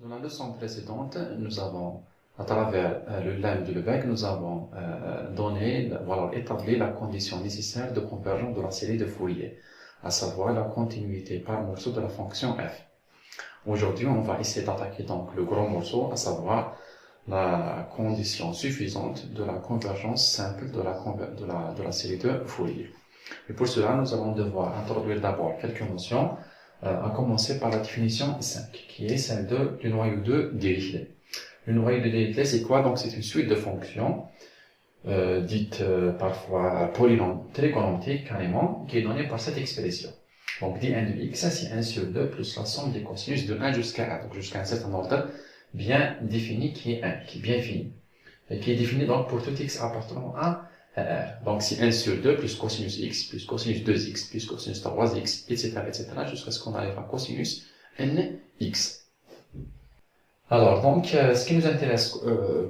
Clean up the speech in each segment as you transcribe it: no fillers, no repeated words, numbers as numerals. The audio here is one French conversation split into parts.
Dans la leçon précédente, nous avons, à travers le lemme de Lebesgue, nous avons établi la condition nécessaire de convergence de la série de Fourier, à savoir la continuité par morceau de la fonction f. Aujourd'hui, on va essayer d'attaquer donc le gros morceau, à savoir la condition suffisante de la convergence simple de la série de Fourier. Et pour cela, nous allons devoir introduire d'abord quelques notions, à commencer par la définition 5, qui est celle du noyau de Dirichlet. Le noyau de Dirichlet, c'est quoi? Donc, c'est une suite de fonctions, dites parfois trigonométriques carrément, qui est donnée par cette expression. Donc, dn de x, c'est 1 sur 2 plus la somme des cosinus de 1 jusqu'à 1, donc jusqu'à un certain ordre bien défini qui est 1, qui est bien fini, et qui est défini donc pour tout x appartenant à R. Donc, c'est 1 sur 2 plus cosinus x, plus cosinus 2x, plus cosinus 3x, etc., jusqu'à ce qu'on arrive à cosinus nx. Alors, donc, ce qui nous intéresse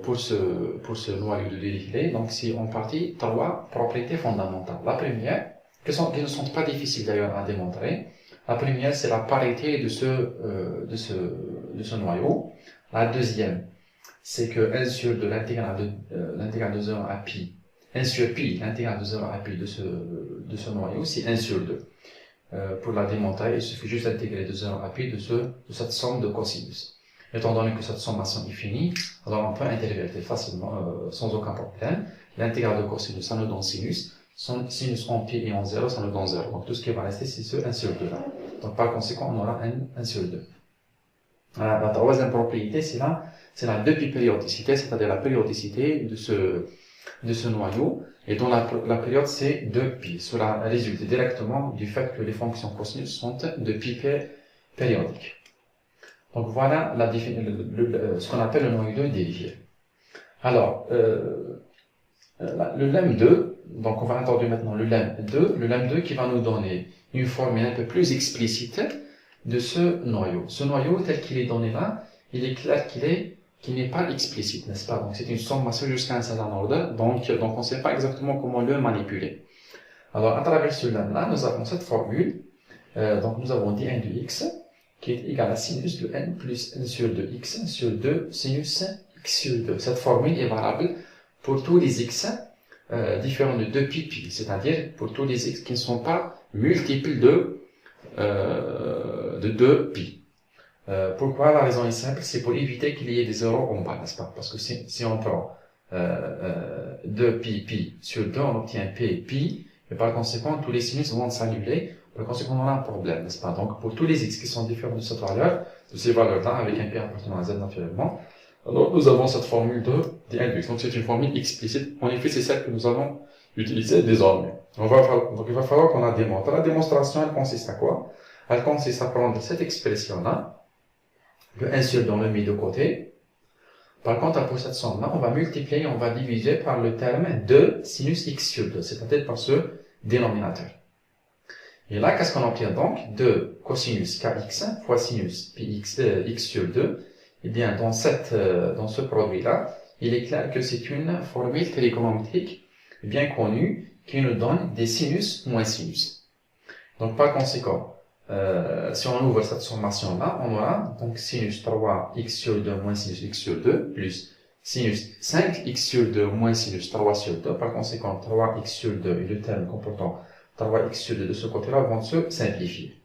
pour ce noyau de Dirichlet, donc, c'est en partie trois propriétés fondamentales. La première, qui ne sont pas difficiles d'ailleurs à démontrer, la première, c'est la parité de ce noyau. La deuxième, c'est que 1 sur 2, l'intégrale de 0 à pi, 1 sur pi, l'intégrale de 0 à pi de ce noyau, c'est 1 sur 2. Pour la démontrer, il suffit juste d'intégrer de 0 à pi de cette somme de cosinus. Étant donné que cette sommation est finie, alors on peut intervertir facilement, sans aucun problème. L'intégrale de cosinus, ça nous donne sinus. Sinus en pi et en 0, ça nous donne 0. Donc tout ce qui va rester, c'est ce 1 sur 2 là. Donc par conséquent, on aura 1 sur 2. La troisième propriété, c'est la demi-périodicité, c'est-à-dire la périodicité de ce noyau, et dont la période c'est 2π. Cela résulte directement du fait que les fonctions cosinus sont de pi périodiques. Donc voilà ce qu'on appelle le noyau de Dirichlet. Alors, le lemme 2, donc on va introduire maintenant le lemme 2 qui va nous donner une formule un peu plus explicite de ce noyau. Ce noyau, tel qu'il est donné là, il est clair qu'il n'est pas explicite, n'est-ce pas? Donc c'est une sommation jusqu'à un certain ordre, donc on ne sait pas exactement comment le manipuler. Alors à travers ce lemme-là, nous avons cette formule, donc nous avons dn de x, qui est égal à sinus de n plus 1 sur 2x sur 2 sinus x sur 2. Cette formule est valable pour tous les x différents de 2π, c'est-à-dire pour tous les x qui ne sont pas multiples de 2π. Pourquoi? La raison est simple, c'est pour éviter qu'il y ait des zéros en bas, n'est-ce pas? Parce que si on prend 2π sur 2, on obtient π, et par conséquent, tous les sinus vont s'annuler. Par conséquent, on a un problème, n'est-ce pas? Donc, pour tous les x qui sont différents de cette valeur, de ces valeurs-là, avec un p appartenant à z naturellement, alors nous avons cette formule de dn de x. Donc, c'est une formule explicite. En effet, c'est celle que nous allons utiliser désormais. Donc, il va falloir qu'on la démontre. La démonstration, elle consiste à quoi? Elle consiste à prendre cette expression-là, le 1 sur 2, on le met de côté. Par contre, pour cette somme-là, on va multiplier, on va diviser par le terme de sinus x sur 2, c'est-à-dire par ce dénominateur. Et là, qu'est-ce qu'on obtient donc? 2 cosinus kx fois sinus x sur 2. Eh bien, dans ce produit-là, il est clair que c'est une formule trigonométrique bien connue qui nous donne des sinus moins sinus. Donc, par conséquent, si on ouvre cette sommation-là, on aura donc sinus 3x sur 2 moins sinus x sur 2 plus sinus 5x sur 2 moins sinus 3 sur 2. Par conséquent, 3x sur 2 et le terme comportant 3x sur 2 de ce côté-là vont se simplifier.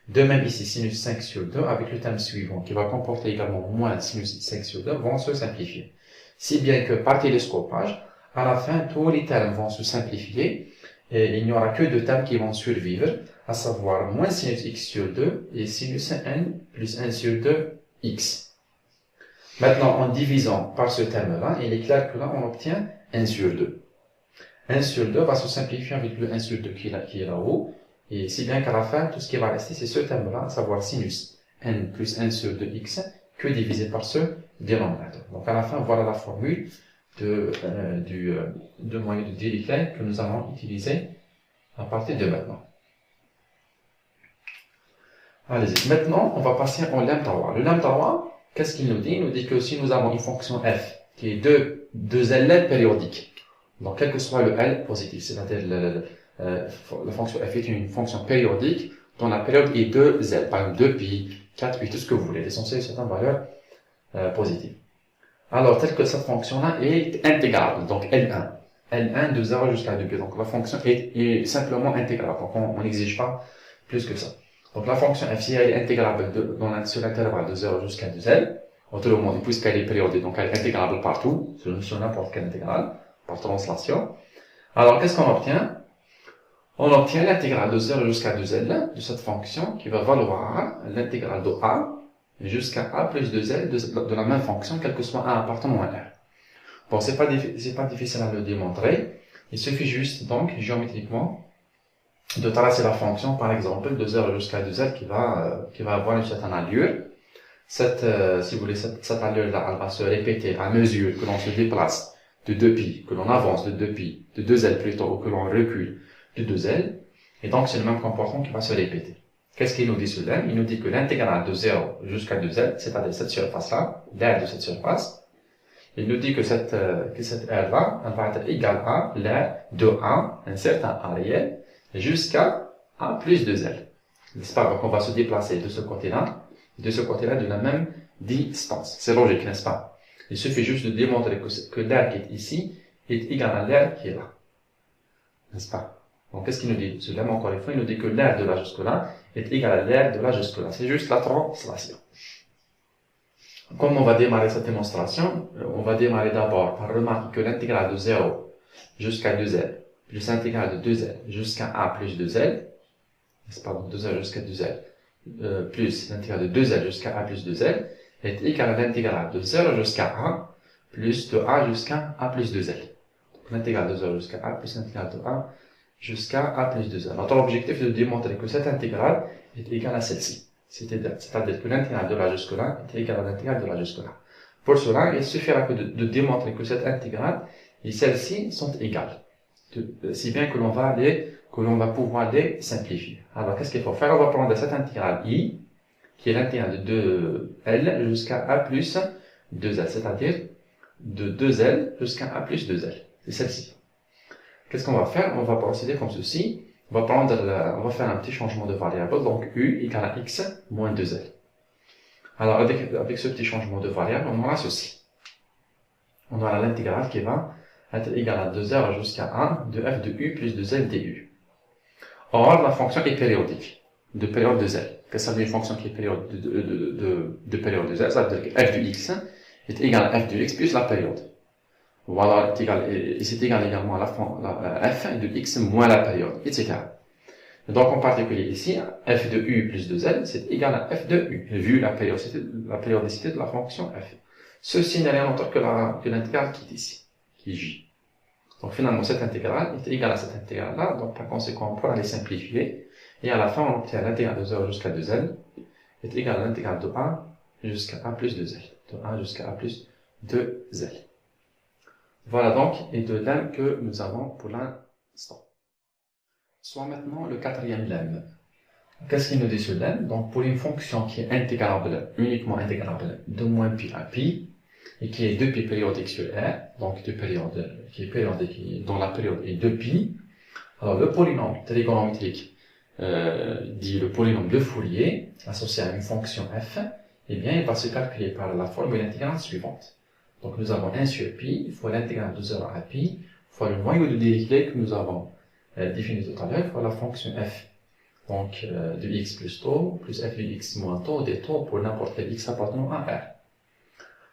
De même ici, sinus 5 sur 2 avec le terme suivant qui va comporter également moins sinus 5 sur 2 vont se simplifier. Si bien que par télescopage, à la fin, tous les termes vont se simplifier et il n'y aura que deux termes qui vont survivre, à savoir moins sinus x sur 2 et sinus n plus 1 sur 2 x. Maintenant, en divisant par ce terme-là, il est clair que là, on obtient 1 sur 2. 1 sur 2 va se simplifier avec le 1 sur 2 qui est là-haut, et si bien qu'à la fin, tout ce qui va rester, c'est ce terme-là, à savoir sinus n plus 1 sur 2x, que divisé par ce dénominateur. Donc à la fin, voilà la formule du noyau de Dirichlet que nous allons utiliser à partir de maintenant. Allez-y. Maintenant, on va passer au lemme 3. Le lemme 3, qu'est-ce qu'il nous dit? Il nous dit que si nous avons une fonction f qui est deux L périodiques, donc quel que soit le L positif, c'est-à-dire la fonction f est une fonction périodique dont la période est 2L, par exemple 2π, 4π, tout ce que vous voulez. L'essentiel, c'est une valeur positive. Alors, telle que cette fonction-là est intégrable, donc L1. L1 de 0 jusqu'à 2p. Donc, la fonction est simplement intégrable. Donc, on n'exige pas plus que ça. Donc, la fonction f, si elle est intégrable sur l'intervalle de 0 jusqu'à 2L, autrement dit, puisqu'elle est périodique, donc elle est intégrable partout, sur n'importe quelle intégrale, par translation. Alors, qu'est-ce qu'on obtient? On obtient l'intégrale de 0 jusqu'à 2L de cette fonction qui va valoir l'intégrale de a jusqu'à a plus 2L de la même fonction, quel que soit a appartenant à R. Bon, c'est pas difficile à le démontrer. Il suffit juste, donc, géométriquement, de tracer la fonction, par exemple, de 0 jusqu'à 2L qui va avoir une certaine allure. Si vous voulez, cette allure-là, elle va se répéter à mesure que l'on se déplace de 2pi, que l'on avance de 2pi, de 2L plutôt, ou que l'on recule de 2L. Et donc, c'est le même comportement qui va se répéter. Qu'est-ce qu'il nous dit sur l'air? Il nous dit que l'intégrale de 0 jusqu'à 2L, c'est-à-dire cette surface-là, l'aire de cette surface, il nous dit que cette aire-là, elle va être égale à l'aire de A, un certain A réel, jusqu'à A plus 2L. N'est-ce pas? Donc, on va se déplacer de ce côté-là, de la même distance. C'est logique, n'est-ce pas? Il suffit juste de démontrer que l'aire qui est ici est égale à l'aire qui est là. N'est-ce pas? Donc, qu'est-ce qu'il nous dit? Sur l'aime, encore une fois, il nous dit que l'aire de là jusque-là est égale à l'aire de là jusque-là. C'est juste la translation. Comme on va démarrer cette démonstration, on va démarrer d'abord par remarquer que l'intégrale de 0 jusqu'à 2L, plus l'intégrale de 2L jusqu'à A plus 2L, n'est-ce pas, donc 2L jusqu'à 2L, plus l'intégrale de 2L jusqu'à A plus 2L, est égale à l'intégrale de 0 jusqu'à A, plus de A jusqu'à A plus 2L. Donc l'intégrale de 0 jusqu'à A, plus l'intégrale de A jusqu'à A plus 2L. Notre objectif est de démontrer que cette intégrale est égale à celle-ci. C'est-à-dire que l'intégrale de là jusque-là est égale à l'intégrale de là jusque-là. Pour cela, il suffira que de démontrer que cette intégrale et celle-ci sont égales. Si bien que l'on va pouvoir les simplifier. Alors, qu'est-ce qu'il faut faire? On va prendre cette intégrale I, qui est l'intégrale de 2L jusqu'à A plus 2L, c'est-à-dire de 2L jusqu'à A plus 2L. C'est celle-ci. Qu'est-ce qu'on va faire? On va procéder comme ceci. On va faire un petit changement de variable, donc U égale à X moins 2L. Alors, avec ce petit changement de variable, on aura ceci. On aura l'intégrale qui va être égale à 2R jusqu'à 1 de f de U plus 2L du. Or, la fonction est périodique, de période de Z. Qu'est-ce que ça veut dire une fonction qui est période de période de Z? Ça veut dire que f de X est égal à f de X plus la période. Voilà, c'est égal également à la f de x moins la période, etc. Et donc, en particulier ici, f de u plus 2L, c'est égal à f de u, vu la périodicité de la fonction f. Ceci n'est rien d'autre que l'intégrale qui est ici, qui est j. Donc, finalement, cette intégrale est égale à cette intégrale-là, donc par conséquent, on pourra les simplifier, et à la fin, on obtient l'intégrale de 0 jusqu'à 2L est égale à l'intégrale de a jusqu'à a plus 2L, de a jusqu'à a plus 2L. Voilà donc les deux lemmes que nous avons pour l'instant. Soit maintenant le quatrième lemme. Qu'est-ce qu'il nous dit ce lemme? Donc pour une fonction qui est intégrable, uniquement intégrable, de moins pi à pi, et qui est 2pi périodique sur R, donc qui est périodique, dont la période est 2pi, alors le polynôme trigonométrique, dit le polynôme de Fourier, associé à une fonction f, eh bien il va se calculer par la formule intégrale suivante. Donc nous avons 1 sur pi fois l'intégrale de 0 à pi fois le noyau de Dirichlet que nous avons défini tout à l'heure fois la fonction f. Donc de x plus taux plus f de x moins taux des taux pour n'importe quel x appartenant à R.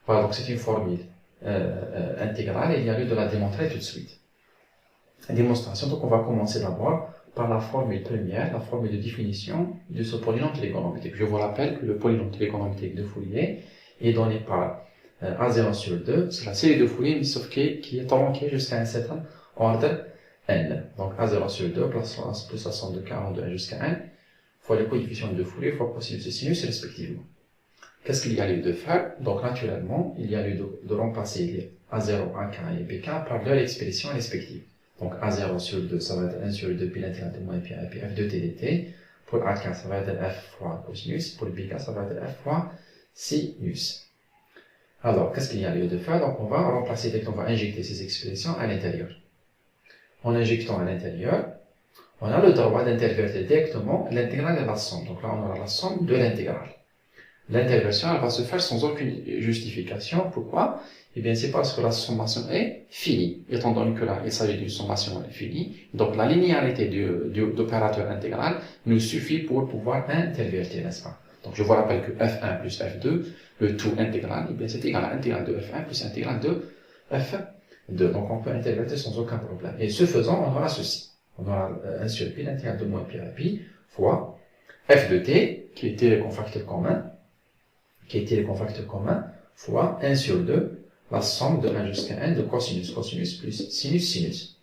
Voilà, donc c'est une formule intégrale et il y a lieu de la démontrer tout de suite. La démonstration, donc on va commencer d'abord par la formule première, la formule de définition de ce polynôme trigonométrique. Je vous rappelle que le polynôme trigonométrique de Fourier est donné par A0 sur 2, c'est la série de Fourier, mais sauf qui est tronquée jusqu'à un certain ordre n. Donc A0 sur 2 plus la somme de 42 jusqu'à 1 fois les coefficients de Fourier fois cosinus et sinus respectivement. Qu'est-ce qu'il y a lieu de faire? Donc naturellement, il y a lieu de remplacer les A0, AK et BK par leur expression respective. Donc A0 sur 2, ça va être 1 sur 2 pi l'intégrale de moins pi à pi f de t dt. Pour AK, ça va être f fois cosinus. Pour BK, ça va être f fois sinus. Alors, qu'est-ce qu'il y a lieu de faire? Donc, on va remplacer, dès qu'on va injecter ces expressions à l'intérieur. En injectant à l'intérieur, on a le droit d'intervertir directement l'intégrale et la somme. Donc là, on aura la somme de l'intégrale. L'interversion, elle va se faire sans aucune justification. Pourquoi? Eh bien, c'est parce que la sommation est finie. Étant donné que là, il s'agit d'une sommation finie, donc la linéarité d'opérateur intégral nous suffit pour pouvoir intervertir, n'est-ce pas? Donc, je vous rappelle que f1 plus f2, le tout intégral, eh bien, c'est égal à intégral de f1 plus intégral de f2. Donc, on peut intervertir sans aucun problème. Et ce faisant, on aura ceci. On aura 1 sur pi, l'intégral de moins pi à pi, fois f de t, qui était le confacteur commun, fois 1 sur 2, la somme de 1 jusqu'à n de cosinus plus sinus.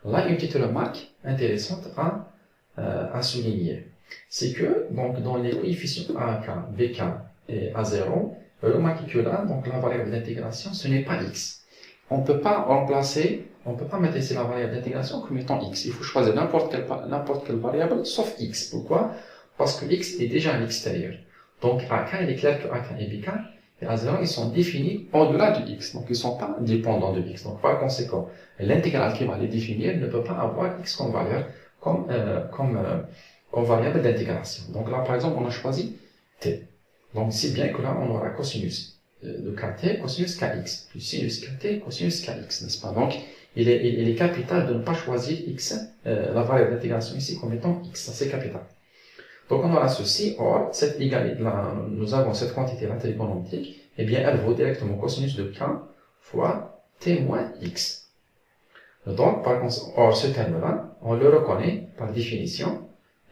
Là, une petite remarque intéressante à souligner. C'est que, donc, dans les coefficients AK, BK et A0, remarquez que là, donc, la variable d'intégration, ce n'est pas x. On ne peut pas mettre ici la variable d'intégration comme étant x. Il faut choisir n'importe quelle variable, sauf x. Pourquoi? Parce que x est déjà à l'extérieur. Donc, AK, il est clair que AK et BK et A0, ils sont définis au-delà de x. Donc, ils ne sont pas dépendants de x. Donc, par conséquent, l'intégrale qui va les définir ne peut pas avoir x comme valeur, comme variable d'intégration. Donc là, par exemple, on a choisi t. Donc, si bien que là, on aura cosinus de kt, cosinus kx, plus sinus kt, cosinus kx, n'est-ce pas? Donc, il est capital de ne pas choisir x, la variable d'intégration ici comme étant x. Ça, c'est capital. Donc, on aura ceci. Or, cette égalité, là, nous avons cette quantité-là trigonométrique, eh bien, elle vaut directement cosinus de k fois t moins x. Donc, or, ce terme-là, on le reconnaît par définition,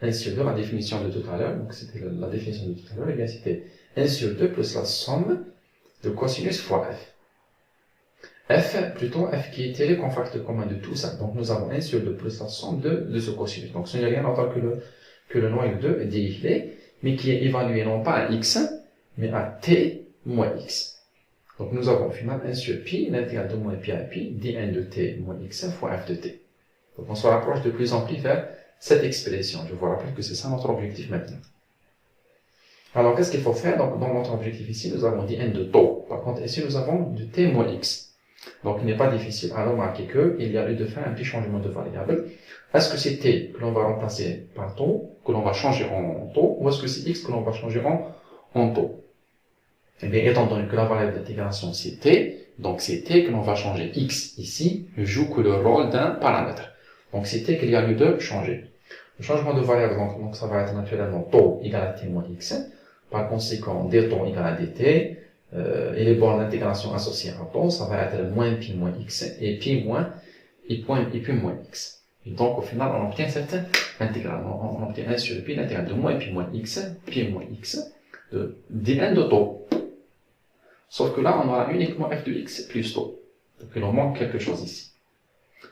1 sur 2, la définition de tout à l'heure, donc c'était la définition de tout à l'heure, eh bien, c'était 1 sur 2 plus la somme de cosinus fois f. F qui était le confacteur commun de tout ça. Donc, nous avons 1 sur 2 plus la somme de ce cosinus. Donc, ce n'est rien d'autre que le noyau 2 est défilé, mais qui est évalué non pas à x, mais à t moins x. Donc, nous avons au final 1 sur pi, l'intégrale de moins pi à pi, dn de t moins x fois f de t. Donc, on se rapproche de plus en plus vers cette expression. Je vous rappelle que c'est ça notre objectif maintenant. Alors, qu'est-ce qu'il faut faire? Donc, dans notre objectif ici, nous avons dit n de taux. Par contre, ici, nous avons de t moins x. Donc, il n'est pas difficile à remarquer qu'il y a lieu de faire un petit changement de variable. Est-ce que c'est t que l'on va remplacer par taux, que l'on va changer en taux, ou est-ce que c'est x que l'on va changer en taux? Eh bien, étant donné que la variable d'intégration c'est t, donc c'est t que l'on va changer. X ici ne joue que le rôle d'un paramètre. Donc c'est t qu'il y a lieu de changer. Le changement de variable, donc ça va être naturellement taux égale à t moins x. Par conséquent, d taux égale à dt. Et les bornes d'intégration associées à taux, ça va être moins pi moins x et pi moins x. Et donc, au final, on obtient cette intégrale. On obtient 1 sur pi, l'intégrale de moins pi moins x de dn de taux. Sauf que là, on aura uniquement f de x plus taux. Donc, il en manque quelque chose ici.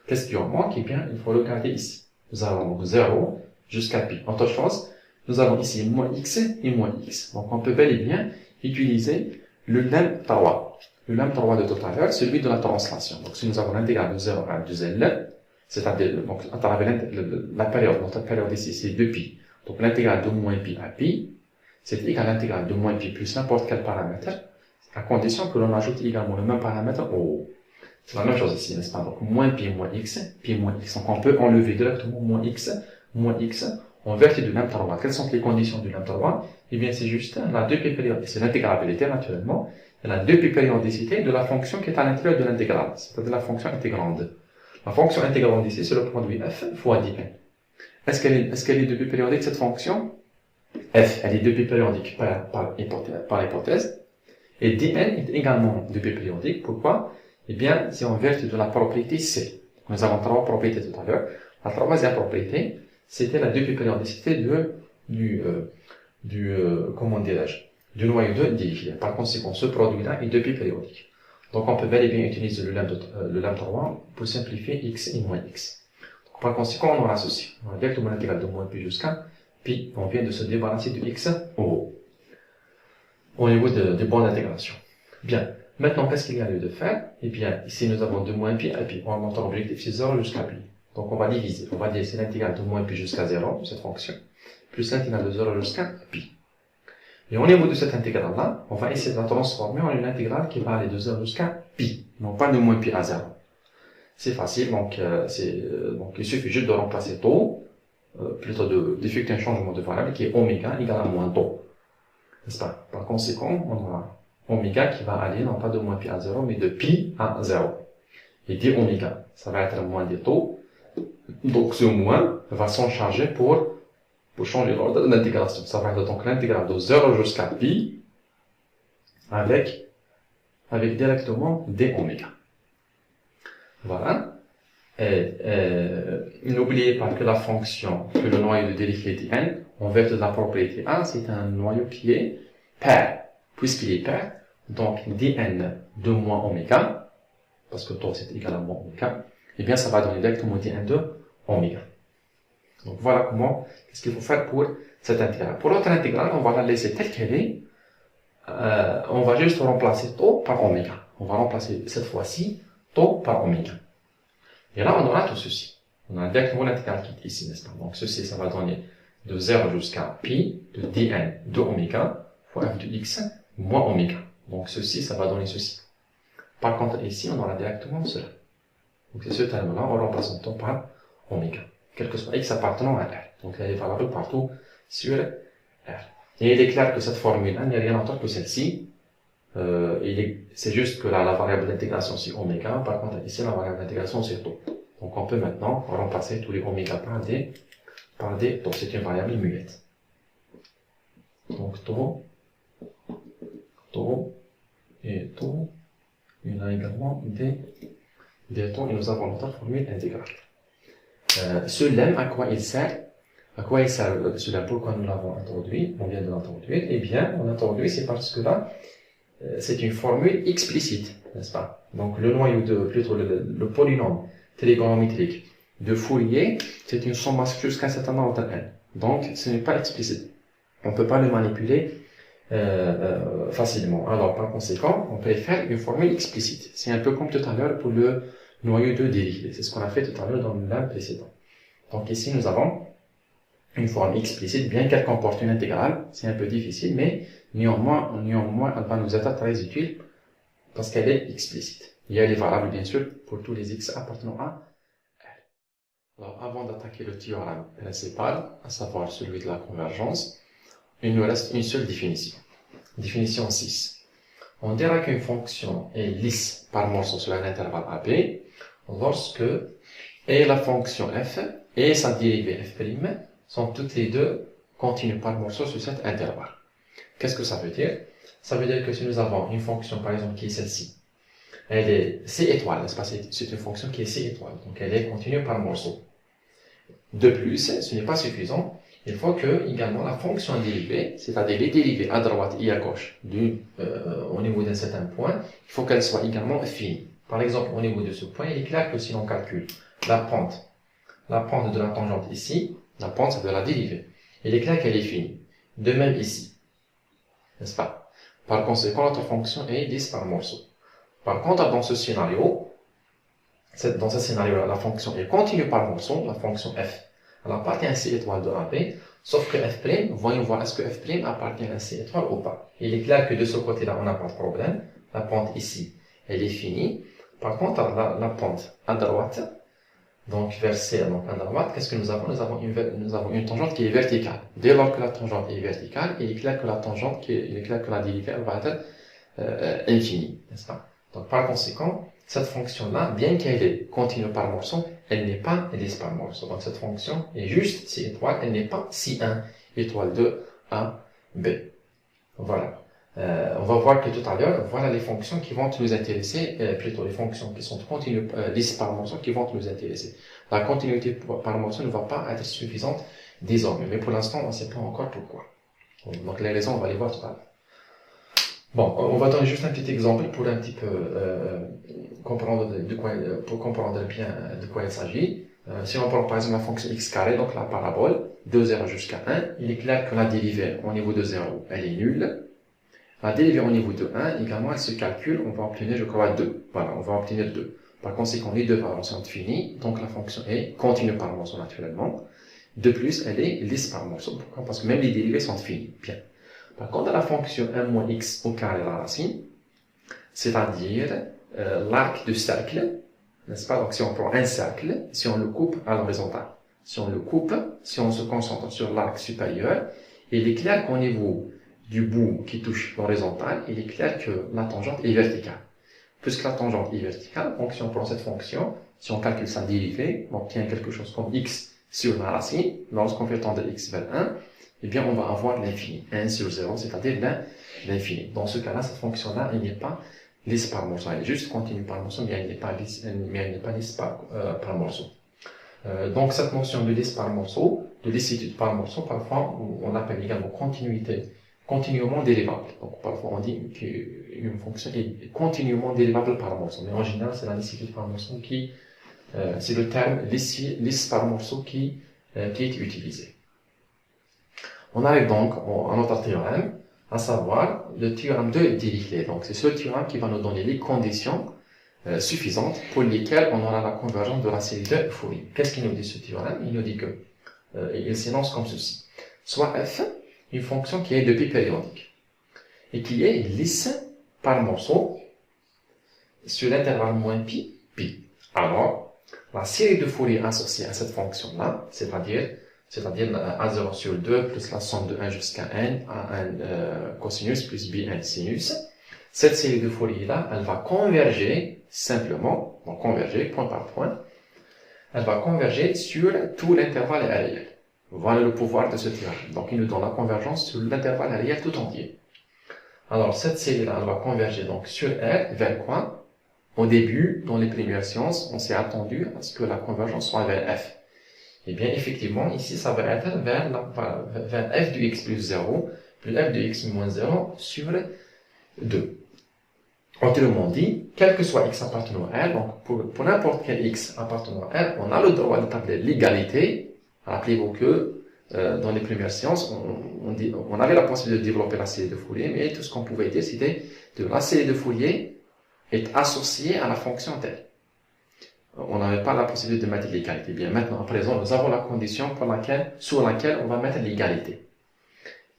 Qu'est-ce qui en manque? Eh bien, il faut le garder ici. Nous avons donc 0 jusqu'à pi. Autre chose, nous avons ici moins x et moins x. Donc, on peut bel et bien utiliser le lemme 3. Le lemme 3 de tout à l'heure, celui de la translation. Donc, si nous avons l'intégrale de 0 à 2L, c'est-à-dire, donc, à travers la période, notre période ici, c'est 2pi. Donc, l'intégrale de moins pi à pi, c'est égal à l'intégrale de moins pi plus n'importe quel paramètre, à condition que l'on ajoute également le même paramètre au haut. C'est la même chose ici, n'est-ce pas? Donc, moins pi moins x. Donc, on peut enlever directement moins x, en vertu de lemme 3. Quelles sont les conditions du lemme 3? Eh bien, c'est juste la 2pi périodicité, c'est l'intégrabilité, naturellement, et la 2pi périodicité de la fonction qui est à l'intérieur de l'intégrale, c'est-à-dire la fonction intégrande. La fonction intégrante ici, c'est le produit f fois dn. Est-ce qu'elle est 2pi périodique, cette fonction? F, elle est 2pi périodique par hypothèse, et dn est également 2pi périodique. Pourquoi? Eh bien, c'est en vertu de la propriété C. Nous avons 3 propriétés tout à l'heure. La troisième propriété, c'était la 2pi périodicité du noyau 2 défilé. Par conséquent, ce produit-là est 2pi périodique. Donc, on peut bel et bien utiliser le lemme 3 pour simplifier x et moins x. Donc, par conséquent, on aura ceci. On a directement l'intégrale de moins pi jusqu'à pi. On vient de se débarrasser de x au niveau des bornes d'intégration. Bien. Maintenant, qu'est-ce qu'il y a lieu de faire? Eh bien, ici, nous avons de moins pi à pi. On remonte en objectif, c'est 0 jusqu'à pi. Donc, on va diviser. On va dire, c'est l'intégrale de moins pi jusqu'à 0, cette fonction, plus l'intégrale de 0 jusqu'à pi. Et au niveau de cette intégrale-là, on va essayer de la transformer en une intégrale qui va aller de 0 jusqu'à pi, non pas de moins pi à 0. C'est facile, donc il suffit juste de remplacer taux, plutôt d'effectuer un changement de variable qui est oméga égale à moins taux. n'est-ce pas? Par conséquent, on aura oméga qui va aller non pas de moins pi à 0, mais de pi à 0. Et d oméga, ça va être moins des taux. Donc ce moins va s'en charger pour changer l'ordre d'intégration. Ça va être donc l'intégrale de 0 jusqu'à pi avec directement d oméga. Voilà. N'oubliez pas que la fonction, que le noyau de dérivée dn, en vertu de la propriété A, c'est un noyau qui est pair. Puisqu'il est pair, donc dn de moins oméga, parce que taux c'est égal à moins oméga, eh bien ça va donner directement dn de oméga. Donc voilà qu'est-ce qu'il faut faire pour cette intégrale. Pour l'autre intégrale, on va la laisser telle qu'elle est. On va juste remplacer taux par oméga. On va remplacer cette fois-ci taux par oméga. Et là, on aura tout ceci. On a directement l'intégrale qui est ici, n'est-ce pas? Donc ceci, ça va donner de 0 jusqu'à pi de dn de oméga fois f de x moins oméga. Donc ceci, ça va donner ceci. Par contre, ici, on aura directement cela. Donc c'est ce terme-là, on remplace le taux par oméga. Quel que soit x appartenant à R. Donc elle est valable partout sur R. Et il est clair que cette formule-là n'est rien d'autre que celle-ci. C'est juste que la variable d'intégration c'est oméga, par contre ici la variable d'intégration c'est taux. Donc on peut maintenant remplacer tous les oméga par des taux. C'est une variable muette. Donc taux, et taux. Il y a également des taux et nous avons notre formule intégrale. Ce lemme, à quoi il sert? À quoi il sert ce lemme? Pourquoi nous l'avons introduit? On vient de l'introduire. Eh bien, on l'introduit, c'est parce que là, c'est une formule explicite, n'est-ce pas? Donc, le noyau plutôt le polynôme trigonométrique de Fourier, c'est une sommation jusqu'à un certain nombre de n. Donc, ce n'est pas explicite. On ne peut pas le manipuler facilement. Alors, par conséquent, on peut faire une formule explicite. C'est un peu comme tout à l'heure pour le noyau de dérivée. C'est ce qu'on a fait tout à l'heure dans le lemme précédent. Donc ici, nous avons une forme explicite, bien qu'elle comporte une intégrale. C'est un peu difficile, mais néanmoins, elle va nous être très utile parce qu'elle est explicite. Et elle est valable, bien sûr, pour tous les x appartenant à R. Alors, avant d'attaquer le théorème principal, à savoir celui de la convergence, il nous reste une seule définition. Définition 6. On dira qu'une fonction est lisse par morceau sur un intervalle AB lorsque et la fonction f et sa dérivée f' sont toutes les deux continues par morceau sur cet intervalle. Qu'est-ce que ça veut dire? Ça veut dire que si nous avons une fonction, par exemple, qui est celle-ci, elle est C étoile, n'est-ce pas? C'est une fonction qui est C étoile, donc elle est continue par morceau. De plus, ce n'est pas suffisant. Il faut que, également, la fonction dérivée, c'est-à-dire les dérivées à droite et à gauche au niveau d'un certain point, il faut qu'elle soit également finie. Par exemple, au niveau de ce point, il est clair que si l'on calcule la pente de la tangente ici, la pente c'est de la dérivée, il est clair qu'elle est finie. De même ici, n'est-ce pas? Par conséquent, notre fonction est lisse par morceau. Par contre, dans ce scénario, la fonction est continue par morceau, la fonction f. Elle appartient à C étoile de AB, sauf que f', voyons voir est-ce que f' appartient à C étoile ou pas. Il est clair que de ce côté-là, on n'a pas de problème. La pente ici, elle est finie. Par contre, la pente à droite, donc vers C, donc à droite, qu'est-ce que nous avons? Nous avons une tangente qui est verticale. Dès lors que la tangente est verticale, il est clair que la dérivée va être infinie, n'est-ce pas? Donc par conséquent, cette fonction-là, bien qu'elle est continue par morceau, elle n'est pas lisse par morceau. Donc cette fonction est juste C étoile, elle n'est pas Si1 étoile de A, B. Voilà. On va voir que tout à l'heure, voilà les fonctions qui vont nous intéresser, plutôt les fonctions qui sont continues lisses par morceau qui vont nous intéresser. La continuité par morceau ne va pas être suffisante désormais, mais pour l'instant, on ne sait pas encore pourquoi. Donc les raisons, on va les voir tout à l'heure. Bon, on va donner juste un petit exemple pour un petit peu comprendre bien de quoi il s'agit. Si on prend par exemple la fonction x carré, donc la parabole, de 0 jusqu'à 1, il est clair que la dérivée au niveau de 0, elle est nulle. La dérivée au niveau de 1, également, elle se calcule, on va obtenir, je crois, 2. Voilà, on va obtenir 2. Par conséquent, les deux valeurs sont finies, donc la fonction est continue par morceau naturellement. De plus, elle est lisse par morceau. Pourquoi? Parce que même les dérivées sont finies. Bien. Par contre, la fonction 1 moins x au carré la racine, c'est-à-dire l'arc du cercle, n'est-ce pas? Donc si on prend un cercle, si on le coupe à l'horizontale, si on se concentre sur l'arc supérieur, il est clair qu'au niveau du bout qui touche l'horizontale, il est clair que la tangente est verticale. Puisque la tangente est verticale, donc si on prend cette fonction, si on calcule sa dérivée, on obtient quelque chose comme x sur la racine. Lorsqu'on fait tendre x vers 1, eh bien, on va avoir l'infini. 1 sur 0, c'est-à-dire l'infini. Dans ce cas-là, cette fonction-là, elle n'est pas lisse par morceau. Elle est juste continue par morceau, mais elle n'est pas lisse par morceau. Donc, cette notion de lisse par morceau, de lissitude par morceau, parfois, on l'appelle également continuellement dérivable. Donc, parfois, on dit qu'une fonction est continuellement dérivable par morceau. Mais en général, c'est la lissitude par morceau c'est le terme lisse par morceau qui est utilisé. On arrive donc à notre théorème, à savoir le théorème de Dirichlet. Donc, c'est ce théorème qui va nous donner les conditions suffisantes pour lesquelles on aura la convergence de la série de Fourier. Qu'est-ce qu'il nous dit ce théorème? Il nous dit que, il s'énonce comme ceci. Soit f, une fonction qui est de pi périodique, et qui est lisse par morceau sur l'intervalle moins pi, pi. Alors, la série de Fourier associée à cette fonction-là, c'est-à-dire a0 sur 2 plus la somme de 1 jusqu'à n à un cosinus plus bn sinus. Cette série de Fourier-là, elle va converger simplement, donc converger point par point, elle va converger sur tout l'intervalle réel. Voilà le pouvoir de ce théorème. Donc il nous donne la convergence sur l'intervalle réel tout entier. Alors cette série-là, elle va converger donc sur R vers quoi? Au début, dans les premières sciences, on s'est attendu à ce que la convergence soit vers f. Eh bien, effectivement, ici, ça va être vers f de x plus 0, plus f de x moins 0 sur 2. Autrement dit, quel que soit x appartenant à R, donc pour n'importe quel x appartenant à R, on a le droit d'établir l'égalité. Rappelez-vous que dans les premières sciences, on avait la possibilité de développer la série de Fourier, mais tout ce qu'on pouvait dire, c'était que la série de Fourier est associée à la fonction telle. On n'avait pas la possibilité de mettre l'égalité. Bien, maintenant, à présent, nous avons la condition sur laquelle on va mettre l'égalité.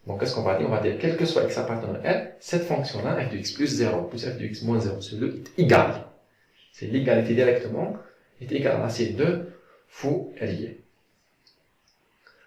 Donc, qu'est-ce qu'on va dire? On va dire, quel que soit x appartenant à R, cette fonction-là, f de x plus 0 plus f de x moins 0 sur 2 est égale. C'est l'égalité directement, est égale à la série de Fourier.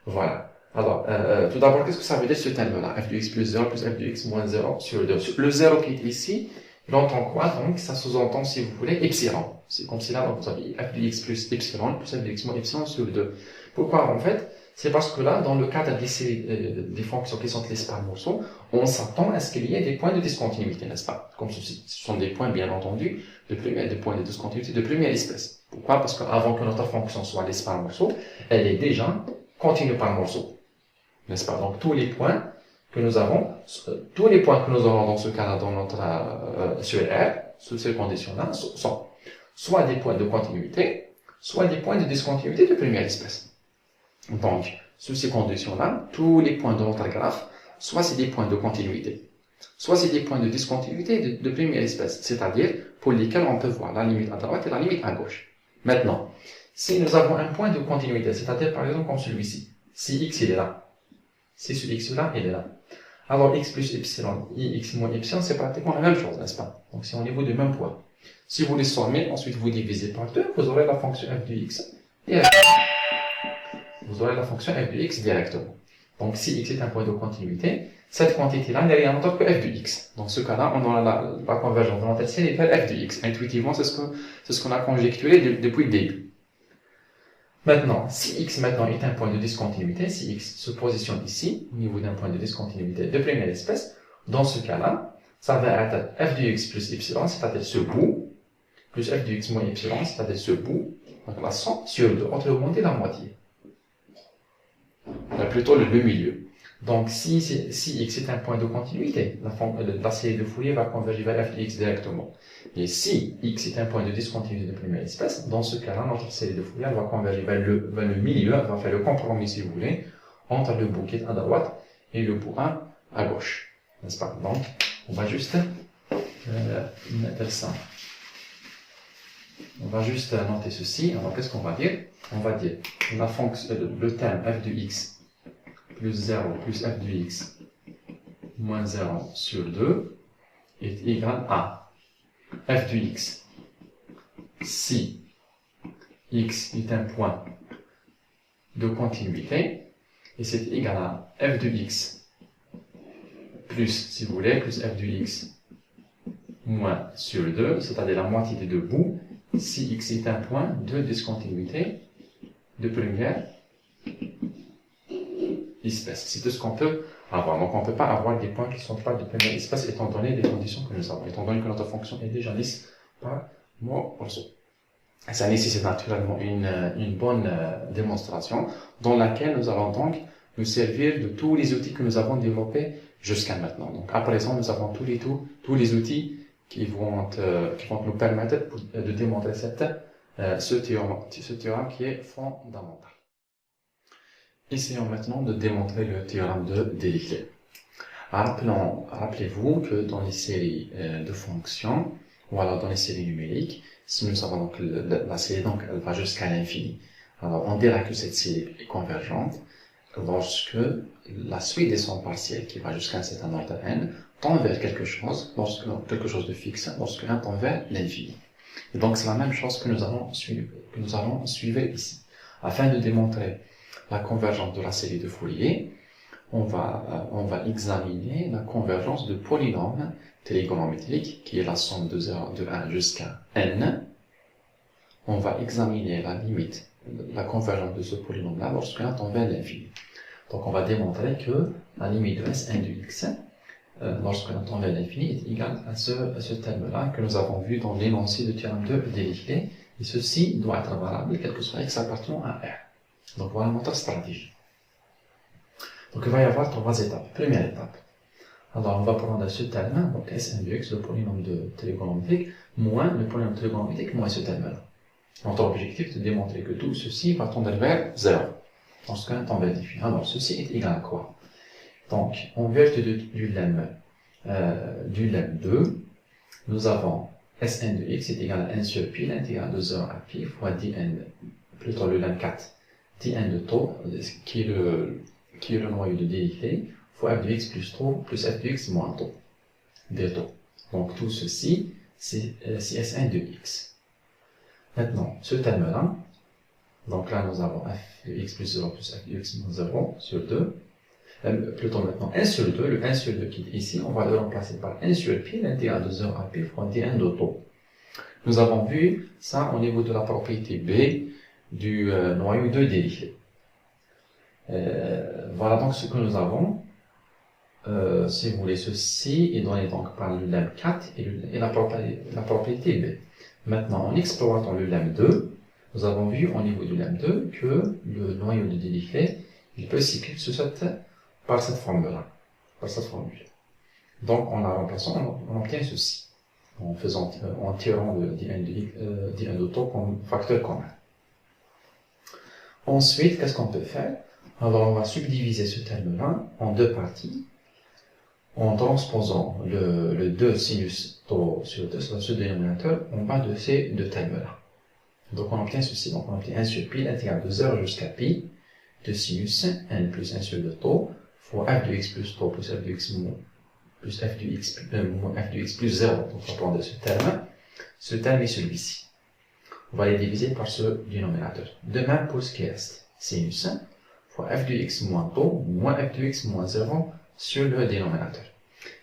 Voilà. Alors, tout d'abord, qu'est-ce que ça veut dire ce terme-là? F de x plus 0 plus f de x moins 0 sur 2. Le 0 qui est ici, il entend quoi? Donc, ça sous-entend, si vous voulez, epsilon. C'est comme si là, donc, vous avez f de x plus epsilon plus f de x moins epsilon sur 2. Pourquoi, en fait? C'est parce que là, dans le cadre des fonctions qui sont lisses par morceau, on s'attend à ce qu'il y ait des points de discontinuité, n'est-ce pas? Comme ceci. Ce sont des points, bien entendu, des points de discontinuité de première espèce. Pourquoi? Parce qu'avant que notre fonction soit lisse par morceau, elle est déjà continue par morceau. N'est-ce pas? Donc, tous les points que nous aurons dans ce cas-là, dans notre, sur R, sous ces conditions-là, sont soit des points de continuité, soit des points de discontinuité de première espèce. Donc, sous ces conditions-là, tous les points de notre graphe, soit c'est des points de continuité, soit c'est des points de discontinuité de première espèce, c'est-à-dire pour lesquels on peut voir la limite à droite et la limite à gauche. Maintenant, si nous avons un point de continuité, c'est-à-dire par exemple comme celui-ci, si x il est là, si ce x-là il est là, alors x plus epsilon, x moins epsilon, c'est pratiquement la même chose, n'est-ce pas? Donc c'est au niveau du même poids. Si vous les sommez, ensuite vous divisez par 2, vous aurez la fonction f de x directement. Vous aurez la fonction f de x directement. Donc si x est un point de continuité, cette quantité-là n'est rien d'autre que f de x. Dans ce cas-là, on aura la convergence de notre série vers f de x. Intuitivement, c'est ce qu'on a conjecturé depuis le début. Maintenant, si x maintenant est un point de discontinuité, si x se positionne ici, au niveau d'un point de discontinuité de première espèce, dans ce cas-là, ça va être f de x plus epsilon, c'est-à-dire ce bout, plus f de x moins epsilon, c'est-à-dire ce bout, donc la somme sur 2, autrement dit la moitié. Plutôt le milieu. Donc, si x est un point de continuité, la série de Fourier va converger vers f de x directement. Et si x est un point de discontinuité de première espèce, dans ce cas-là, notre série de Fourier va converger vers le milieu, elle va faire le compromis, si vous voulez, entre le bout qui est à droite et le bout à gauche. N'est-ce pas? Donc, on va juste mettre ça. On va juste noter ceci. Alors, qu'est-ce qu'on va dire? On va dire la fonction, le terme f de x plus 0 plus f de x moins 0 sur 2 est égal à f de x si x est un point de continuité, et c'est égal à f de x plus, si vous voulez, plus f de x moins sur 2, c'est-à-dire la moitié des deux bouts, si x est un point de discontinuité de première espèce. C'est tout ce qu'on peut avoir. Donc on ne peut pas avoir des points qui sont pas de première espèce étant donné les conditions que nous avons, étant donné que notre fonction est déjà lisse par morceau. Ça nécessite naturellement une bonne démonstration dans laquelle nous allons donc nous servir de tous les outils que nous avons développés jusqu'à maintenant. Donc à présent, nous avons tous les outils qui vont nous permettre de démontrer ce théorème qui est fondamental. Essayons maintenant de démontrer le théorème de Dirichlet. Rappelez-vous que dans les séries de fonctions, ou alors dans les séries numériques, si nous savons donc la série, donc elle va jusqu'à l'infini. Alors on dira que cette série est convergente lorsque la suite des sons partiels qui va jusqu'à un certain ordre n tend vers quelque chose, quelque chose de fixe, lorsque n tend vers l'infini. Et donc c'est la même chose que nous allons suivre ici. Afin de démontrer la convergence de la série de Fourier, on va examiner la convergence de polynômes trigonométriques, qui est la somme de 1 jusqu'à n. On va examiner la limite, la convergence de ce polynôme-là lorsque n tend vers l'infini. Donc on va démontrer que la limite de Sn de x, lorsque n tend vers l'infini, est égale à ce terme-là que nous avons vu dans l'énoncé de théorème de Dirichlet, et ceci doit être valable quel que soit x appartenant à R. Donc voilà notre stratégie. Donc il va y avoir trois étapes. Première étape. Alors on va prendre ce terme, donc Sn de x, le polynôme trigonométrique, moins le polynôme trigonométrique, moins ce terme-là. Notre objectif est de démontrer que tout ceci va tendre vers 0. Lorsque n tend vers l'infini. Alors ceci est égal à quoi? Donc en vertu du lemme 2, nous avons Sn de x est égal à 1 sur pi, l'intégrale de 0 à pi fois dn, plutôt le lemme 4, dn de taux, qui est le noyau de Dirichlet, fois f de x plus taux, plus f de x moins taux, des taux. Donc tout ceci, c'est Sn de x. Maintenant, ce terme-là, donc là nous avons f de x plus 0 plus f de x moins 0 sur 2, plutôt maintenant 1 sur 2, le 1 sur 2 qui est ici, on va le remplacer par 1 sur pi, l'intégrale de 0 à pi fois dn de taux. Nous avons vu ça au niveau de la propriété B du noyau de Dirichlet. Voilà donc ce que nous avons. Si vous voulez, ceci est donné donc par le lemme 4 et la propriété B. Maintenant, en exploitant le lemme 2, nous avons vu au niveau du lemme 2 que le noyau de Dirichlet, il peut s'écrire par cette formule-là, par cette formule. Donc, en la remplaçant, on obtient ceci, en tirant le dn de taux comme facteur commun. Ensuite, qu'est-ce qu'on peut faire? Alors, on va subdiviser ce terme-là en deux parties, en transposant le 2 sinus taux sur 2 sur ce dénominateur en bas de ces deux termes-là. Donc on obtient ceci, donc on obtient 1 sur pi, l'intégrale de 0 jusqu'à pi, de sinus n plus 1 sur 2 taux, fois f de x plus taux plus f de x moins, plus f de x, moins f de x plus 0, donc on va prendre ce terme. Ce terme est celui-ci. On va les diviser par ce dénominateur. De même pour ce qui reste, sinus fois f de x moins taux, moins f de x moins 0 sur le dénominateur.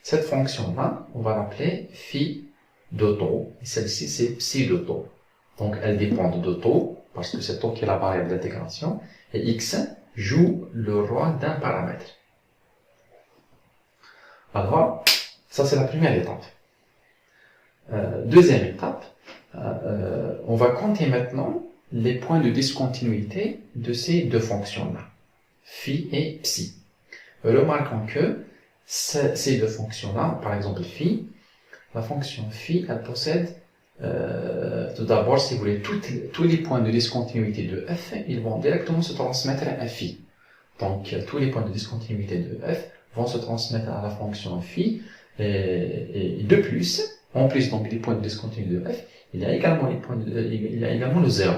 Cette fonction-là, on va l'appeler phi de taux, et celle-ci c'est psi de taux. Donc elle dépend de taux, parce que c'est taux qui est la variable d'intégration, et x joue le rôle d'un paramètre. Alors, ça c'est la première étape. Deuxième étape, on va compter maintenant les points de discontinuité de ces deux fonctions-là, phi et psi. Remarquons que ces deux fonctions-là, par exemple phi, la fonction phi, elle possède, tout d'abord, si vous voulez, tous les points de discontinuité de f, ils vont directement se transmettre à phi. Donc, tous les points de discontinuité de f vont se transmettre à la fonction phi, et de plus, en plus donc des points de discontinuité de f, il y a également le 0,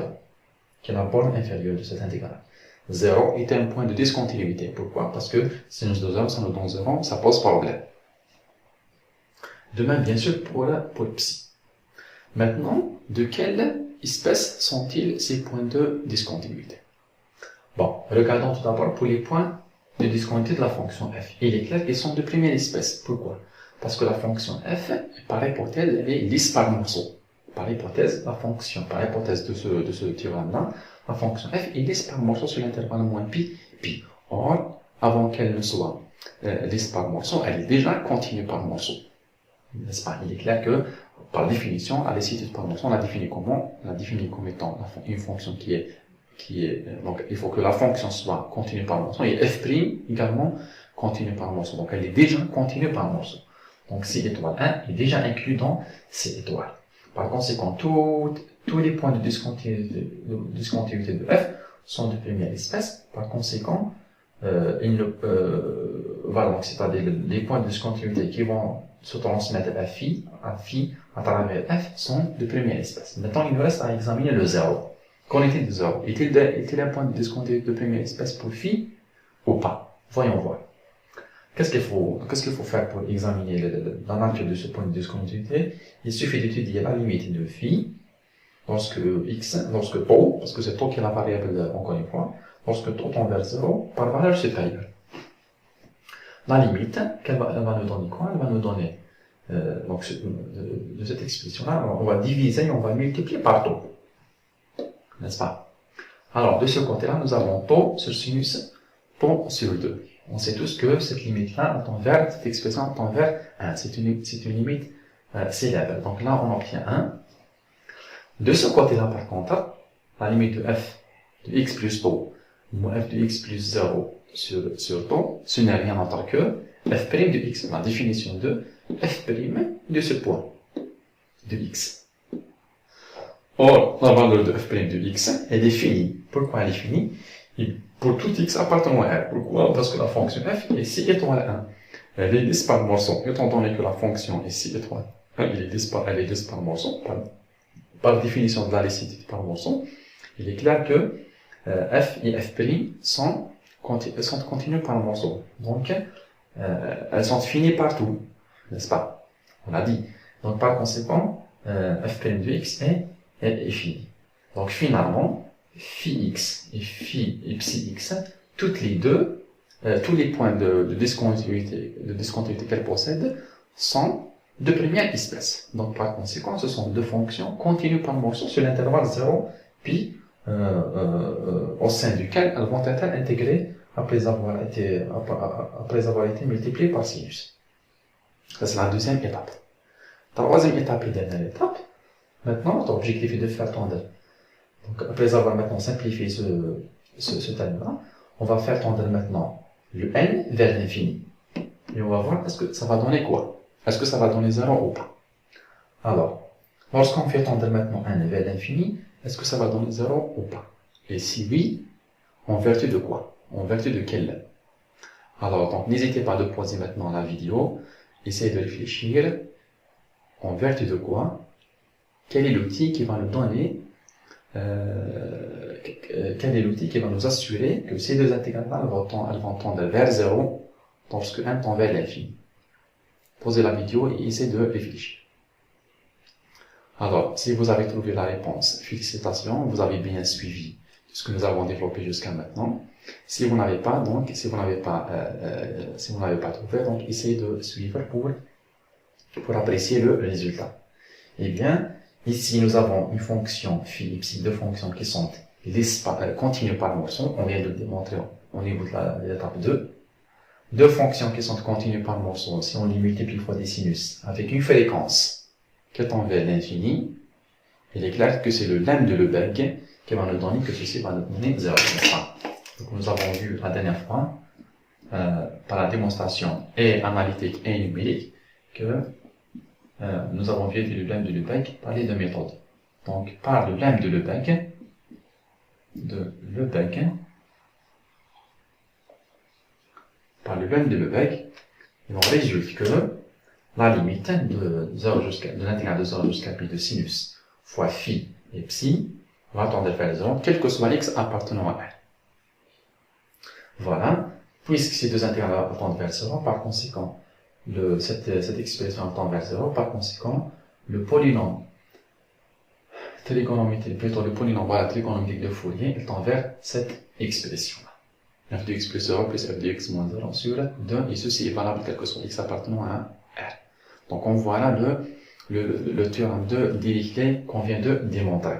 qui est la borne inférieure de cette intégrale. 0 est un point de discontinuité. Pourquoi? Parce que sinus de 0, ça nous donne 0, ça pose problème. De même, bien sûr, pour psi. Maintenant, de quelle espèce sont-ils ces points de discontinuité? Bon, regardons tout d'abord pour les points de discontinuité de la fonction f. Il est clair qu'ils sont de première espèce. Pourquoi? Parce que la fonction f, par hypothèse, elle est lisse par morceau. Par hypothèse, par hypothèse de ce théorème-là, la fonction f est lisse par morceau sur l'intervalle moins pi, pi. Or, avant qu'elle ne soit lisse par morceau, elle est déjà continue par morceau. N'est-ce pas? Il est clair que, par définition, la lissitude par morceau, on la définit comment? On la définit comme étant une fonction donc, il faut que la fonction soit continue par morceau, et f' également continue par morceau. Donc, elle est déjà continue par morceau. Donc, C étoile 1 est déjà inclus dans C étoile. Par conséquent, tous les points de discontinuité de f sont de première espèce. Par conséquent, voilà, donc c'est-à-dire les points de discontinuité qui vont se transmettre à phi à travers f sont de première espèce. Maintenant, il nous reste à examiner le zéro. Qu'en est-il de zéro? Est-il un point de discontinuité de première espèce pour phi ou pas? Voyons voir. Qu'est-ce qu'il faut faire pour examiner la nature de ce point de discontinuité? Il suffit d'étudier la limite de phi lorsque tau, parce que c'est tau qui est la variable encore une fois, lorsque tau tend vers 0 par valeur supérieure. La limite, elle va nous donner quoi? Elle va nous donner, donc de cette expression-là, on va diviser et on va multiplier par tau. N'est-ce pas? Alors, de ce côté-là, nous avons tau sur sinus, tau sur 2. On sait tous que cette limite-là, cette expression tend vers 1. C'est une limite célèbre. Donc là, on obtient 1. De ce côté-là, par contre, la limite de f de x plus tau, moins f de x plus 0 sur tau, ce n'est rien d'autre que f' de x, la définition de f' de ce point de x. Or, la valeur de f' de x, elle est finie. Pourquoi elle est finie? Pour tout x appartenant à R. Pourquoi? Parce que la fonction f est C étoile 1. Elle est lisse par morceau. Étant donné que la fonction est C étoile 1, elle est lisse par morceau, par définition de la lissitude par morceau, il est clair que f et f' sont continues par morceau. Donc, elles sont finies partout. N'est-ce pas? On l'a dit. Donc, par conséquent, f' de x est fini. Donc, finalement, phi x et psi x, toutes les deux, tous les points de discontinuité qu'elles possèdent sont de première espèce. Donc, par conséquent, ce sont deux fonctions continues par morceau sur l'intervalle 0, puis au sein duquel elles vont être intégrées après avoir été multipliées par sinus. Ça, c'est la deuxième étape. Troisième étape et dernière étape, maintenant, notre objectif est de faire tendre. Donc, après avoir maintenant simplifié ce terme-là, on va faire tendre maintenant le n vers l'infini. Et on va voir est-ce que ça va donner quoi? Est-ce que ça va donner 0 ou pas? Alors, lorsqu'on fait tendre maintenant n vers l'infini, est-ce que ça va donner 0 ou pas? Et si oui, en vertu de quoi? En vertu de quel? Alors, donc, n'hésitez pas de pauser maintenant la vidéo, essayez de réfléchir en vertu de quoi? Quel est l'outil qui va nous donner quel est l'outil qui va nous assurer que ces deux intégrales-là elles vont tendre vers 0 lorsque 1 tend vers l'infini. Posez la vidéo et essayez de réfléchir. Alors, si vous avez trouvé la réponse, félicitations, vous avez bien suivi ce que nous avons développé jusqu'à maintenant. Si vous n'avez pas, donc, si vous n'avez pas trouvé, donc, essayez de suivre pour apprécier le résultat. Eh bien, ici, nous avons une fonction phi et psi, deux fonctions qui sont continues par morceau. On vient de le démontrer au niveau de l'étape 2. Deux fonctions qui sont continues par morceau, si on les multiplie fois des sinus, avec une fréquence qui tend vers l'infini, il est clair que c'est le lemme de Lebesgue qui va nous donner que ceci va nous donner 0. Donc, nous avons vu la dernière fois, par la démonstration et analytique et numérique, que nous avons vu le lemme de Lebesgue par les deux méthodes. Donc, par le lemme de Lebesgue, il en résulte que la limite de l'intégrale de 0 jusqu'à pi de sinus fois phi et psi va tendre vers 0, quel que soit x appartenant à R. Voilà. Puisque ces deux intégrales tendent vers 0, par conséquent, cette expression tend vers 0, par conséquent, le polynôme trigonométrique de Fourier, il tend vers cette expression-là. f de x plus 0 plus f de x moins 0 sur 2, et ceci est valable quel que soit x appartenant à R. Donc on voit là le théorème de Dirichlet qu'on vient de démontrer.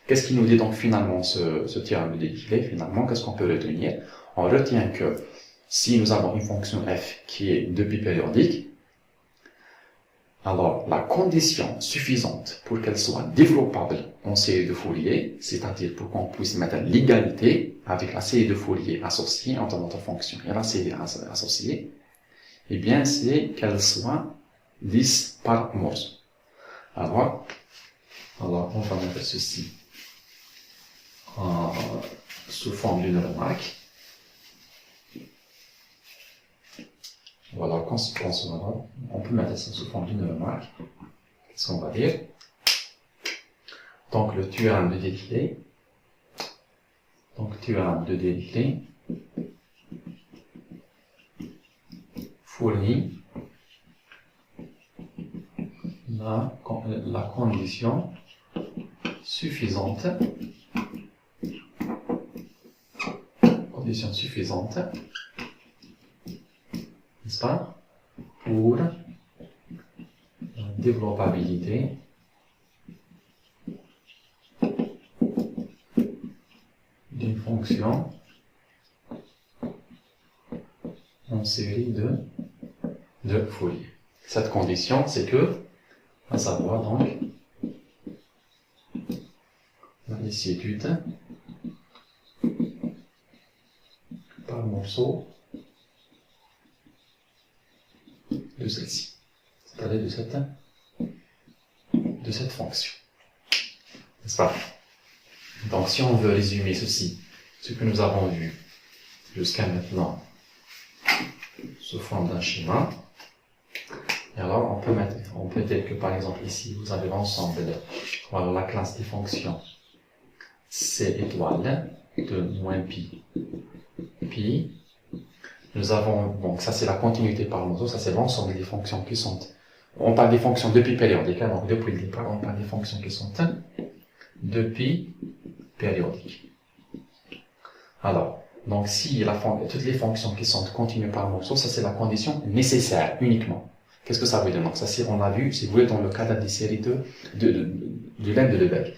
Qu'est-ce qui nous dit donc finalement ce théorème de Dirichlet? Finalement, qu'est-ce qu'on peut retenir? On retient que si nous avons une fonction f qui est de pi périodique, alors la condition suffisante pour qu'elle soit développable en série de Fourier, c'est-à-dire pour qu'on puisse mettre l'égalité avec la série de Fourier associée entre notre fonction et la série associée, eh bien c'est qu'elle soit lisse par morceau. Alors on va mettre ceci sous forme d'une remarque. Voilà, conséquemment, on peut mettre ça sous forme d'une remarque. Qu'est-ce qu'on va dire? Donc, le théorème de Dirichlet. Fournit la condition suffisante. N'est-ce pas? Pour la développabilité d'une fonction en série de Fourier. Cette condition, c'est que, à savoir donc, la licitude par morceau de celle-ci, c'est-à-dire de cette fonction. N'est-ce pas? Donc, si on veut résumer ceci, ce que nous avons vu jusqu'à maintenant, sous forme d'un schéma, et alors on peut dire que par exemple ici, vous avez l'ensemble de la classe des fonctions C étoile de moins pi. Nous avons, donc ça c'est la continuité par morceau, ça c'est l'ensemble des fonctions qui sont, on parle des fonctions de pi périodiques, hein, donc depuis le départ on parle des fonctions qui sont de pi périodiques. Alors, donc si toutes les fonctions qui sont continues par morceau, ça c'est la condition nécessaire uniquement. Qu'est-ce que ça veut dire? Donc ça c'est, on l'a vu, si vous voulez, dans le cadre des séries du lemme de Lebesgue.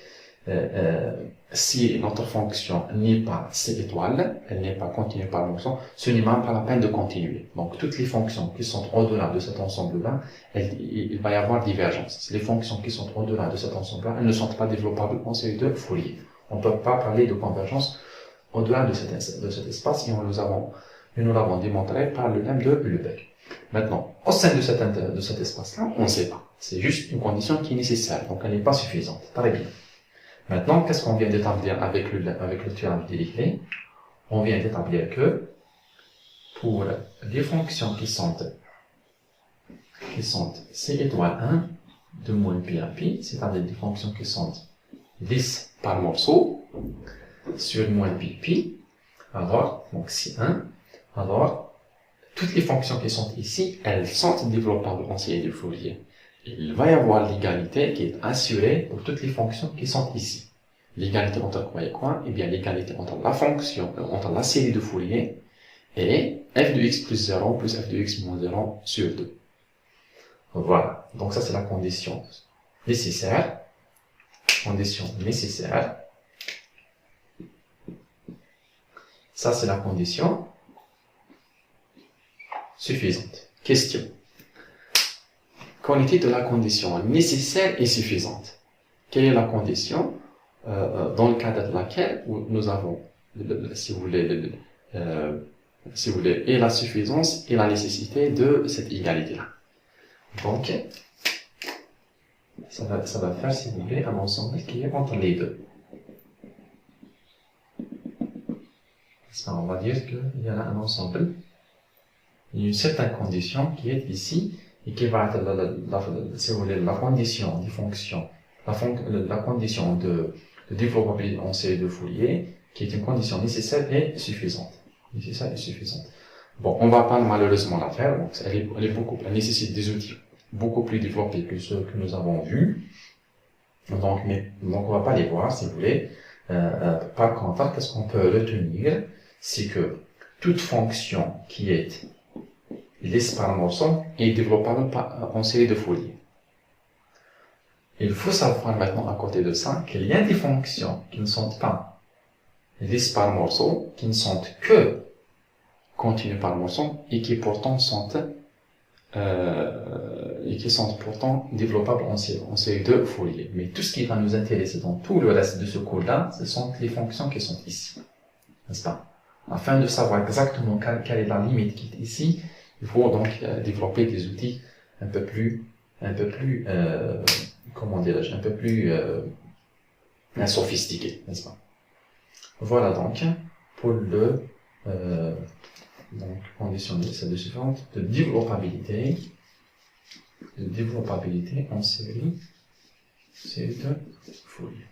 Si notre fonction n'est pas C étoile, elle n'est pas continue par morceau, ce n'est même pas la peine de continuer. Donc toutes les fonctions qui sont au-delà de cet ensemble-là, il va y avoir divergence. Les fonctions qui sont au-delà de cet ensemble-là, elles ne sont pas développables en série de Fourier. On ne peut pas parler de convergence au-delà de cet espace, et nous l'avons démontré par le lemme de Lebesgue. Maintenant, au sein de cet espace-là, on ne sait pas. C'est juste une condition qui est nécessaire, donc elle n'est pas suffisante. Très bien. Maintenant, qu'est-ce qu'on vient d'établir avec le théorème de Dirichlet? On vient d'établir que pour des fonctions qui sont C étoile 1 de moins pi à pi, c'est-à-dire des fonctions qui sont lisses par morceau sur moins pi, alors, donc C1, alors, toutes les fonctions qui sont ici, elles sont développables en série de Fourier. Il va y avoir l'égalité qui est assurée pour toutes les fonctions qui sont ici. L'égalité entre quoi et quoi? Eh bien, l'égalité entre la fonction, entre la série de Fourier et f de x plus 0 plus f de x moins 0 sur 2. Voilà. Donc ça, c'est la condition nécessaire. Ça, c'est la condition suffisante. Question. Qu'en est-il de la condition nécessaire et suffisante? Quelle est la condition dans le cadre de laquelle nous avons, si vous voulez, et la suffisance et la nécessité de cette égalité-là? Donc, ça va faire, si vous voulez, un ensemble qui est entre les deux. On va dire qu'il y a un ensemble, il y a une certaine condition qui est ici, et qui va être, si vous voulez, la condition des fonctions, la condition de développabilité en série de Fourier, qui est une condition nécessaire et suffisante. Bon, on va pas malheureusement la faire, donc elle nécessite des outils beaucoup plus développés que ceux que nous avons vus. Donc on va pas les voir, si vous voulez. Par contre, qu'est-ce qu'on peut retenir? C'est que toute fonction qui est lisse par morceau est développable en série de Fourier. Il faut savoir maintenant à côté de ça qu'il y a des fonctions qui ne sont pas lisses par morceau, qui ne sont que continues par morceau et qui pourtant sont pourtant développables en série de Fourier. Mais tout ce qui va nous intéresser dans tout le reste de ce cours-là, ce sont les fonctions qui sont ici. N'est-ce pas? Afin de savoir exactement quelle est la limite qui est ici, il faut donc développer des outils un peu plus comment dirais-je, un peu plus sophistiqués, n'est-ce pas? Voilà donc pour le donc conditionnel, c'est le suivant, de développabilité en série de Fourier.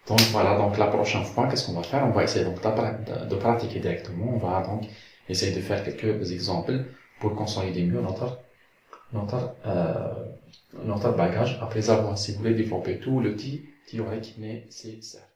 Donc voilà, donc la prochaine fois, qu'est-ce qu'on va faire? On va essayer donc de pratiquer directement. On va donc essayer de faire quelques exemples pour consolider mieux notre bagage après avoir, si vous voulez, développé tout l'outil théorique nécessaire.